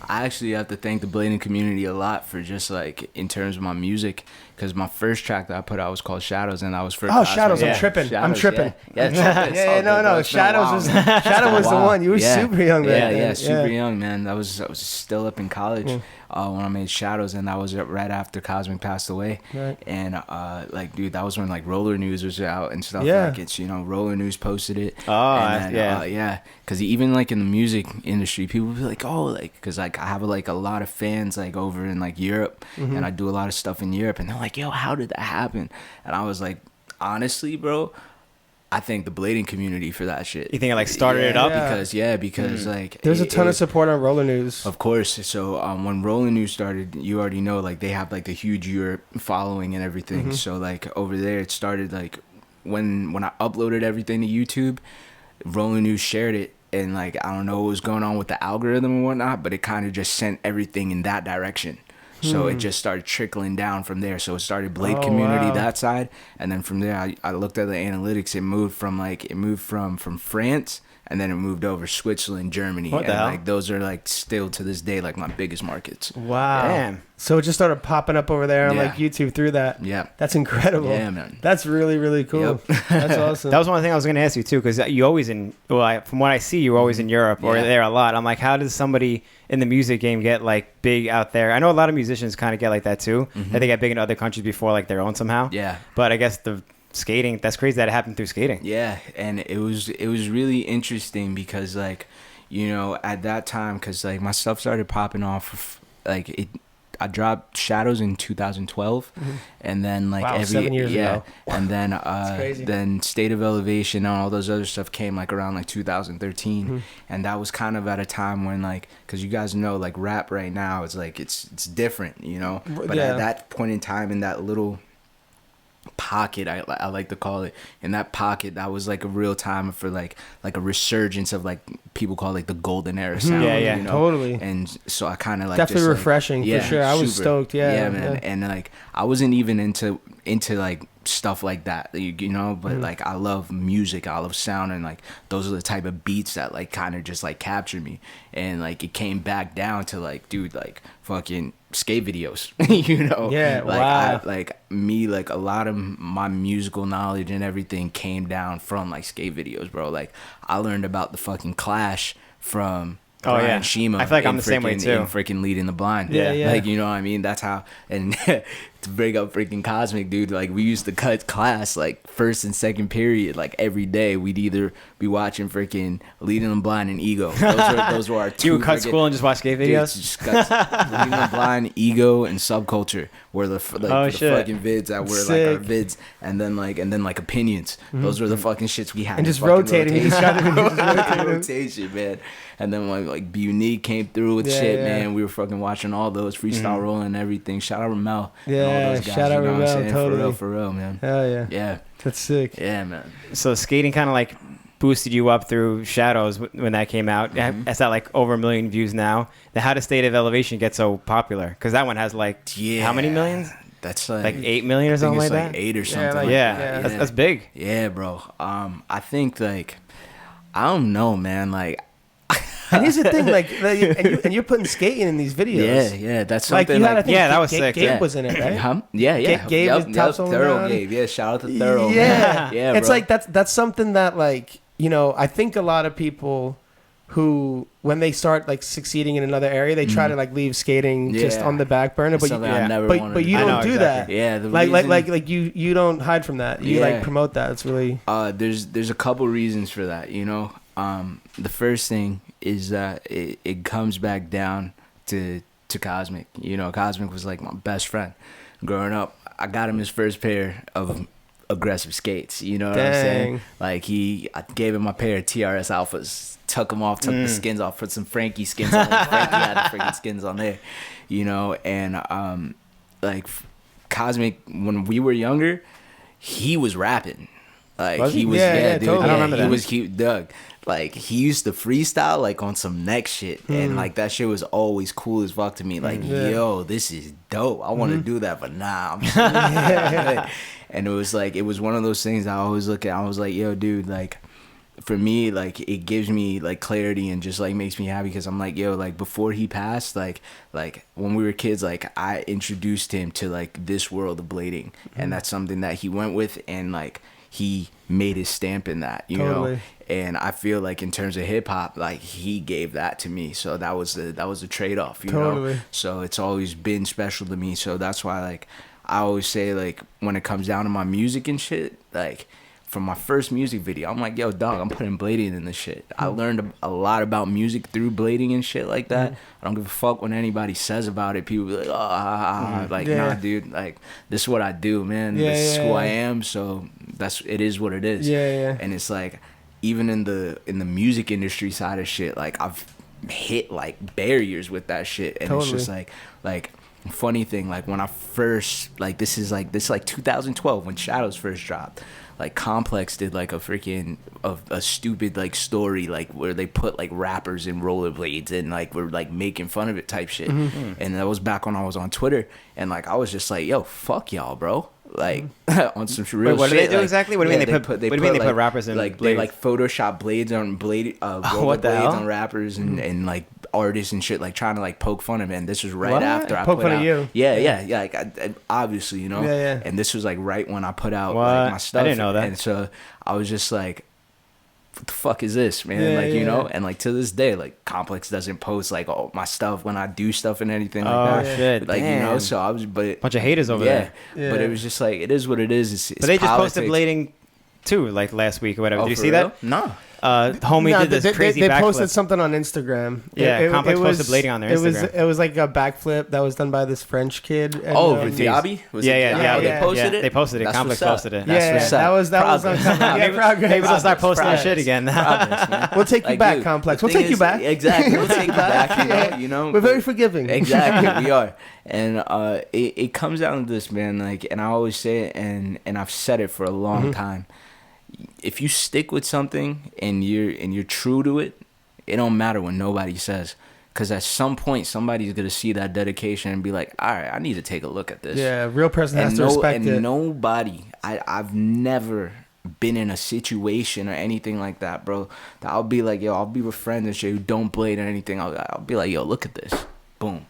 I actually have to thank the blading community a lot for just like in terms of my music, because my first track that I put out was called Shadows, and that was for Shadows. Yeah. I'm tripping. Shadows, I'm tripping. Yeah, No. Shadows was the one. You were super young then. Yeah, super young, man. I was still up in college when I made Shadows, and that was right after Cosmic passed away. Right. And like, dude, that was when like Roller News was out and stuff. Yeah. Like it's Roller News posted it. Oh, and then, because even like in the music industry, people would be like, oh, like, because like I have like a lot of fans like over in like Europe, and I do a lot of stuff in Europe, and they're like, yo, how did that happen? And I was like, honestly, bro, I thank the blading community for that shit. You think it like started it up? Because like there's a ton of support on Roller News. Of course. So when Roller News started, you already know like they have like the huge Europe following and everything. So like over there, it started like when I uploaded everything to YouTube, Roller News shared it. And like I don't know what was going on with the algorithm and whatnot, but it kind of just sent everything in that direction. So it just started trickling down from there. So it started Blade community that side, and then from there I looked at the analytics. It moved from France, and then it moved over Switzerland, Germany, What the hell? like those are like still to this day like my biggest markets. Wow. Damn. So it just started popping up over there on Yeah. like YouTube through that. Yeah. That's incredible. Yeah, man. That's really, really cool. Yep. That's awesome. That was one thing I was going to ask you too, because you always from what I see, you're always in Europe or Yeah. there a lot. I'm like, how does somebody in the music game get like big out there? I know a lot of musicians kind of get like that too. That they get big in other countries before like their own somehow. Yeah. But I guess the skating, that's crazy that it happened through skating. Yeah, and it was really interesting because like, at that time, because like my stuff started popping off, like I dropped Shadows in 2012, and then like 7 years ago. and then crazy. then State of Elevation and all those other stuff came like around like 2013, and that was kind of at a time when like, because you guys know like rap right now is like it's different, but at that point in time, in that little pocket, I like to call it, in that pocket, that was like a real time for like a resurgence of like people call it like the golden era sound. Yeah, totally. And so I kind of like definitely just, like, refreshing for sure. I was stoked. Yeah, man. Yeah. And like I wasn't even into like stuff like that, but like I love music, I love sound, and like those are the type of beats that like kind of just like captured me. And like it came back down to like, dude, like fucking skate videos. Yeah, like wow. like a lot of my musical knowledge and everything came down from like skate videos, bro. Like I learned about the fucking Clash from Brian Shima. I feel like I'm the same way too. In freaking Leading the Blind. Yeah. Like, you know what I mean? That's how. And to bring up freaking Cosmic, dude, like we used to cut class like first and second period, like every day. We'd either be watching freaking Leading the Blind and Ego. Those were our two. You would cut school and just watch skate videos? Dude, just cut Leading the Blind, Ego, and Subculture were the fucking vids that were like our vids, and then like opinions. Those were the fucking shits we had. And just rotating. You just got to rotation, man. And then when like Be Unique came through with man. We were fucking watching all those freestyle rolling and everything. Shout out Ramel. Yeah, all those guys, shout out what I'm Ramel, saying? totally. For real, man. Hell yeah. Yeah. That's sick. Yeah, man. So skating kind of like boosted you up through Shadows when that came out. It's at like over 1 million views now. Then how does State of Elevation get so popular? Because that one has like how many millions? That's like 8 million or something like that. 8 or something. That's big. Yeah, bro. I think like I don't know, man. Like. And here's the thing, like, and you're putting skating in these videos. Yeah, that's like something. you had, I think, that was sick. Gabe was in it, right? Yeah. Gabe was top Thorough Gabe. Yeah, shout out to Thorough. Yeah, yeah. It's bro. like that's something that like I think a lot of people who when they start like succeeding in another area, they try to like leave skating just on the back burner. But you don't do that. Yeah, like you don't hide from that. You like promote that. It's really there's a couple reasons for that. The first thing is that it comes back down to Cosmic. Cosmic was like my best friend growing up. I got him his first pair of aggressive skates. You know what I'm saying? Like I gave him my pair of TRS Alphas, took them off, took the skins off, put some Frankie skins on. Frankie had the freaking skins on there, and like Cosmic, when we were younger, he was rapping. Like he was, dude. Totally. I don't remember that. Doug. Like he used to freestyle like on some next shit, and like that shit was always cool as fuck to me. Like, yo, this is dope. I want to do that, but nah. I'm And it was one of those things I always look at. I was like, yo, dude, like for me, like, it gives me like clarity and just like makes me happy because I'm like, yo, like before he passed, like when we were kids, like I introduced him to like this world of blading, and that's something that he went with, and like he made his stamp in that, you know. And I feel like in terms of hip hop, like he gave that to me, so that was the trade off, you know. So it's always been special to me. So that's why, like, I always say, like, when it comes down to my music and shit, like, from my first music video, I'm like, yo, dog, I'm putting blading in this shit. I learned a lot about music through blading and shit like that. I don't give a fuck when anybody says about it. People be like, nah, dude, like, this is what I do, man. This is who I am. So it is what it is. And it's like, even in the music industry side of shit, like I've hit like barriers with that shit, and it's just like funny thing, like when I first, like this is like 2012 when Shadows first dropped. Like Complex did like a stupid like story like where they put like rappers in rollerblades and like were like making fun of it type shit, and that was back when I was on Twitter, and like I was just like, yo, fuck y'all, bro. Like on some real shit. What do they do like, exactly? What do you mean they put rappers in like blades? They like Photoshop blades on rollerblades on rappers and like artists and shit, like trying to like poke fun of it. And this was right after I poke put fun out. Of you. Yeah. Like I, obviously, you know. And this was like right when I put out like my stuff. I didn't know that. And so I was just like, what the fuck is this, man? You know, and like to this day, like Complex doesn't post like all my stuff when I do stuff and anything like that. Shit, like damn. You know, so I was, but bunch of haters over there. But it was just like, it is what it is. It's but they just politics. posted blading too, like last week or whatever. Did you see that? No. Homie did this crazy they backflip. posted something on Instagram. Complex posted blading on their Instagram. It was like a backflip that was done by this French kid. And, Diaby? They posted it? They posted it. That's Complex posted it. That was progress. Maybe they'll start posting their shit again. We'll take you back, Complex. We'll take you back. Exactly. We'll take you back. You know. We're very forgiving. Exactly. We are. And it comes down to this, man. Like, and I always say it, and I've said it for a long time. If you stick with something and you're true to it, it don't matter what nobody says, because at some point somebody's gonna see that dedication and be like, all right, I need to take a look at this. Yeah, real person has to respect it. And nobody, I've never been in a situation or anything like that, bro, that I'll be like, yo, I'll be with friends and shit who don't blade or anything. I'll be like, yo, look at this, boom.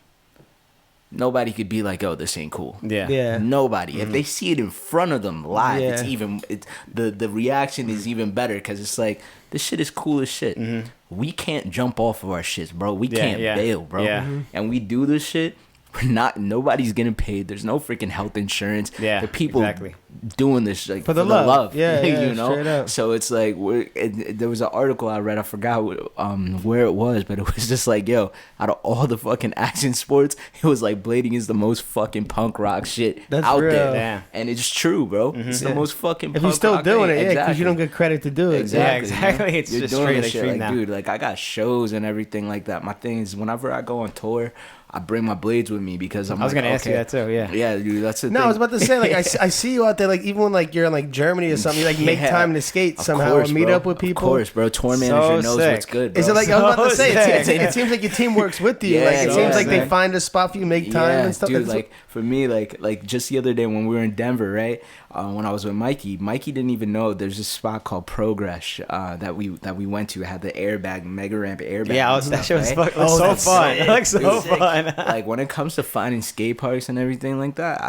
Nobody could be like, oh, this ain't cool. Yeah. Nobody. If they see it in front of them live, it's the reaction is even better, because it's like, this shit is cool as shit. We can't jump off of our shits, bro. We can't bail, bro. And we do this shit. Nobody's getting paid. There's no freaking health insurance. Yeah, the people doing this like for the love. Yeah, you know. So it's like there was an article I read. I forgot where it was, but it was just like, yo, out of all the fucking action sports, it was like blading is the most fucking punk rock shit out there. Yeah. And it's true, bro. It's the most fucking. If punk you're still rock doing thing. it, because you don't get credit to do it. Exactly. It's you're just doing straight this shit, extreme like, now. dude. Like I got shows and everything like that. My thing is, whenever I go on tour, I bring my blades with me, because I was gonna ask you that too. Yeah, dude, that's the thing. No, I was about to say, like, I see you out there, like, even when like you're in like Germany or something, you like make time to skate somehow or meet up with people. Of course, bro. Tour manager knows what's good, bro. Is it like, I was about to say, it seems like your team works with you. Like, it seems like they find a spot for you, make time and stuff. Dude, like for me, like just the other day when we were in Denver, right? When I was with Mikey didn't even know there's this spot called Progress that we went to. It had the airbag, mega ramp airbag. Yeah, that shit was so fun. It looks so fun. Like when it comes to finding skate parks and everything like that,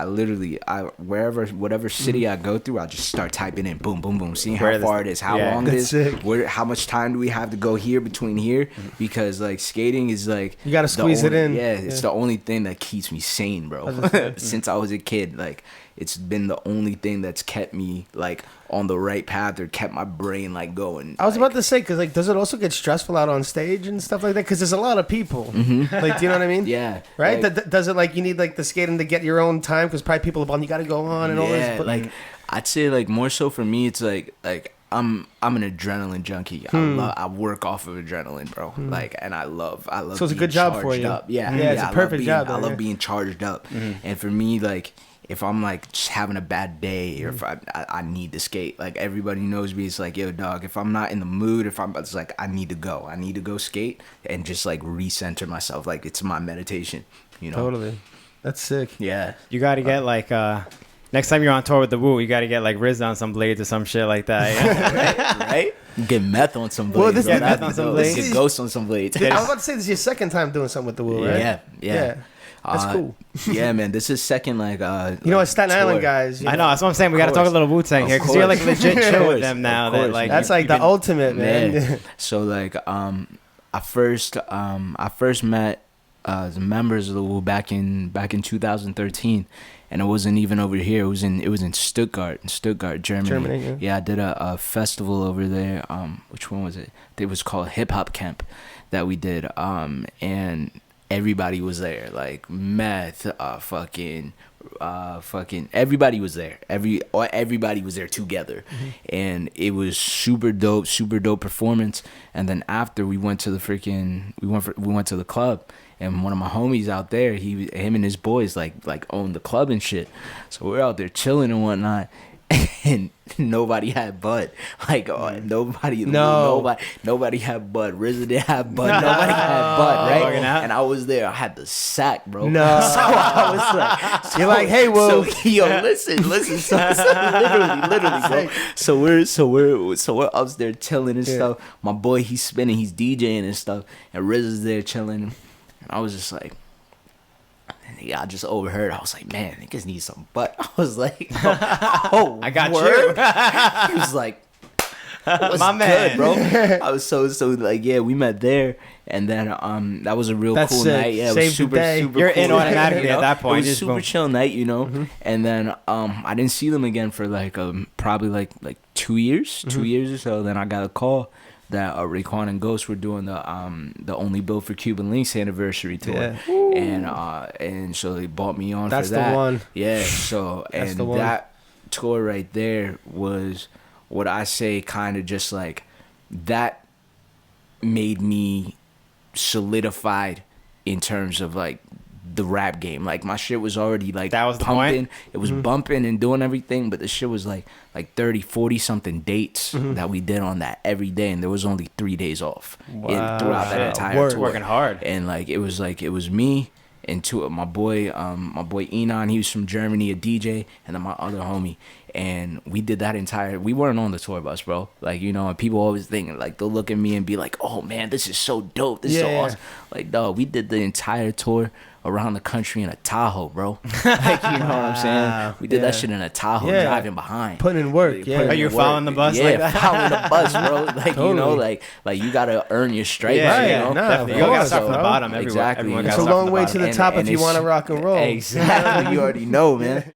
whatever city I go through, I just start typing in boom, boom, boom, seeing how far it is, how long it is, how much time do we have to go here between here, because like skating is like, you gotta squeeze it in. Yeah, it's the only thing that keeps me sane, bro. Since I was a kid, like it's been the only thing that's kept me like on the right path or kept my brain like going. I was about to say, because like, does it also get stressful out on stage and stuff like that? Because there's a lot of people. Like, do you know what I mean? Yeah. Right? Like, does it like you need like the skating to get your own time? Because probably people are on, you got to go on and all this. But like I'd say like more so for me, it's like I'm an adrenaline junkie. I work off of adrenaline, bro. Like, and I love. So it's a good job for you. Up. Yeah, it's a perfect job. I love being charged up, and for me, like, if I'm like just having a bad day, or if I need to skate, like everybody knows me. It's like, yo, dog, if I'm not in the mood, it's like I need to go skate and just like recenter myself. Like it's my meditation, you know. Totally, that's sick. Yeah, you got to get like Next time you're on tour with the Wu, you got to get like Riz on some blades or some shit like that. Yeah. right? Get meth on some blades. Get meth on some blades. Get ghosts on some blades. I was about to say this is your second time doing something with the Wu, right? Yeah. That's cool. Yeah, man. This is second Staten Island guys. I know. That's what I'm saying. We got to talk a little Wu-Tang here because you're like legit chill with them now. That's like the ultimate, man. So like I first met the members of the Wu back in 2013, and it wasn't even over here. It was in Stuttgart, Germany. Yeah, I did a festival over there. Which one was it? It was called Hip Hop Camp that we did. And everybody was there, like meth, fucking everybody was there. Everybody was there together, and it was super dope performance. And then after we went to the club, and one of my homies out there, him and his boys like owned the club and shit. So we're out there chilling and whatnot. And nobody had bud. Like nobody had bud. RZA didn't have bud. Nobody had bud, right? And I was there. I had the sack, bro. No. So I was like, you're like, hey, whoa. So listen. So literally, bro. So we're upstairs chilling and stuff. My boy, he's spinning, he's DJing and stuff, and RZA's there chilling. And I was just like, I just overheard. I was like, man, niggas need some butt. I was like, oh, I got word? you. He was like, what's my man, good, bro? I was so like, yeah, we met there, and then that was a real cool night. Yeah, it was super You're cool. in automatically at that point. It was super chill night, And then I didn't see them again for like probably like 2 years, 2 years or so. Then I got a call that Raekwon and Ghost were doing the Only Built for Cuban Links anniversary tour, and so they bought me on for that. That's the one. Yeah, so and that tour right there was what I say kind of just like that made me solidified in terms of like the rap game. Like my shit was already like that was pumping. It was bumping and doing everything, but the shit was like 30, 40 something dates that we did on that every day, and there was only 3 days off throughout that entire tour. Working hard. And it was me and two of my boy Enon, he was from Germany, a DJ, and then my other homie. And we did that we weren't on the tour bus, bro. Like, and people always think, like, they'll look at me and be like, oh man, this is so dope. This is so awesome. Like, dog, we did the entire tour around the country in a Tahoe, bro. Like, you know what I'm saying? We did that shit in a Tahoe, driving behind. Putting in work, Are you following the bus like that? Following the bus, bro. Like, totally. like you gotta earn your stripes, you gotta start from the bottom. Exactly. It's a long way to the top if you want to rock and roll. Exactly. You already know, man.